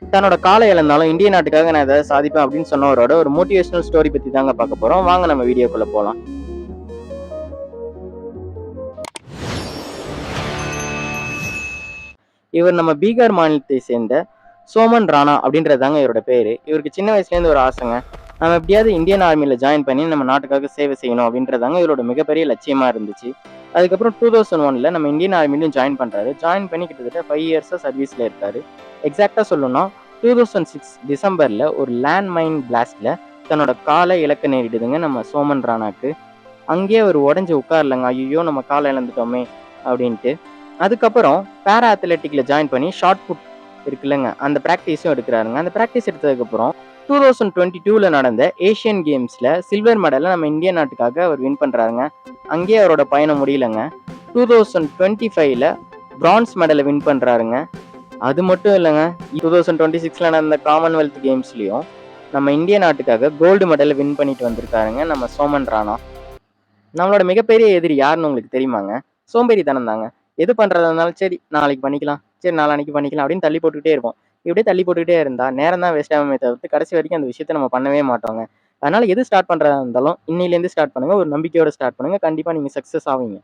தன்னோட காலை இழந்தாலும் இந்திய நாட்டுக்காக நான் ஏதாவது சாதிப்பேன் அப்படின்னு சொன்னவரோட ஒரு மோட்டிவேஷனல் ஸ்டோரி பத்தி தாங்க பார்க்க போறோம். வாங்க நம்ம வீடியோக்குள்ள போலாம். இவர் நம்ம பீகார் மாநிலத்தை சேர்ந்த சோமன் ராணா அப்படின்றதாங்க இவரோட பேரு. இவருக்கு சின்ன வயசுல இருந்து ஒரு ஆசைங்க. நம்ம எப்படியாவது இந்தியன் ஆர்மியில ஜாயின் பண்ணி நம்ம நாட்டுக்காக சேவை செய்யணும் அப்படின்றதாங்க இவரோட மிகப்பெரிய லட்சியமா இருந்துச்சு. அதுக்கப்புறம் 2001ல நம்ம இந்தியன் ஆர்மிலையும் ஜாயின் பண்றாரு. ஜாயின் பண்ணி கிட்டத்தட்ட 5 இயர்ஸா சர்வீஸ்ல இருக்காரு. எக்ஸாக்டா சொல்லணும்னா 2006 டிசம்பர்ல ஒரு லேண்ட் மைன் பிளாஸ்ட்ல தன்னோட காலை இழக்க நேரிடுதுங்க நம்ம சோமன் ராணாக்கு. அங்கேயே அவர் உடஞ்சு உட்கார்லங்க. ஐயோ நம்ம காலை இழந்துட்டோமே அப்படின்ட்டு. அதுக்கப்புறம் பேரா அத்லெட்டிக்ல ஜாயின் பண்ணி ஷார்ட் புட் இருக்குல்லங்க, அந்த பிராக்டிஸும் எடுக்கிறாருங்க. அந்த பிராக்டிஸ் எடுத்ததுக்கப்புறம் 2022ல நடந்த ஏஷியன் கேம்ஸ்ல சில்வர் மெடலை நம்ம இந்திய நாட்டுக்காக அவர் வின் பண்றாருங்க. அங்கேயே அவரோட பயணம் முடியலங்க. 2025ல பிரான்ஸ் மெடலை வின் பண்றாருங்க. அது மட்டும் இல்லைங்க, 2026ல நடந்த காமன்வெல்த் கேம்ஸ்லயும் நம்ம இந்திய நாட்டுக்காக கோல்டு மெடலை வின் பண்ணிட்டு வந்திருக்காருங்க நம்ம சோமன் ராணா. நம்மளோட மிகப்பெரிய எதிரி யாருன்னு உங்களுக்கு தெரியுமாங்க? சோம்பேறித்தனம் தாங்க. எது பண்றதா இருந்தாலும் சரி நாளைக்கு பண்ணிக்கலாம், சரி நாளான்னைக்கு பண்ணிக்கலாம் அப்படின்னு தள்ளி போட்டுக்கிட்டே இருப்போம். இப்படியே தள்ளி போட்டுக்கிட்டே இருந்தா நேரம் தான் வேஸ்ட் ஆகுமே தவிர்த்து கடைசி வரைக்கும் அந்த விஷயத்த நம்ம பண்ணவே மாட்டோங்க. அதனால எது ஸ்டார்ட் பண்றதா இருந்தாலும் இன்னையிலேருந்து ஸ்டார்ட் பண்ணுங்க. ஒரு நம்பிக்கையோட ஸ்டார்ட் பண்ணுங்க. கண்டிப்பா நீங்க சக்சஸ் ஆவீங்க.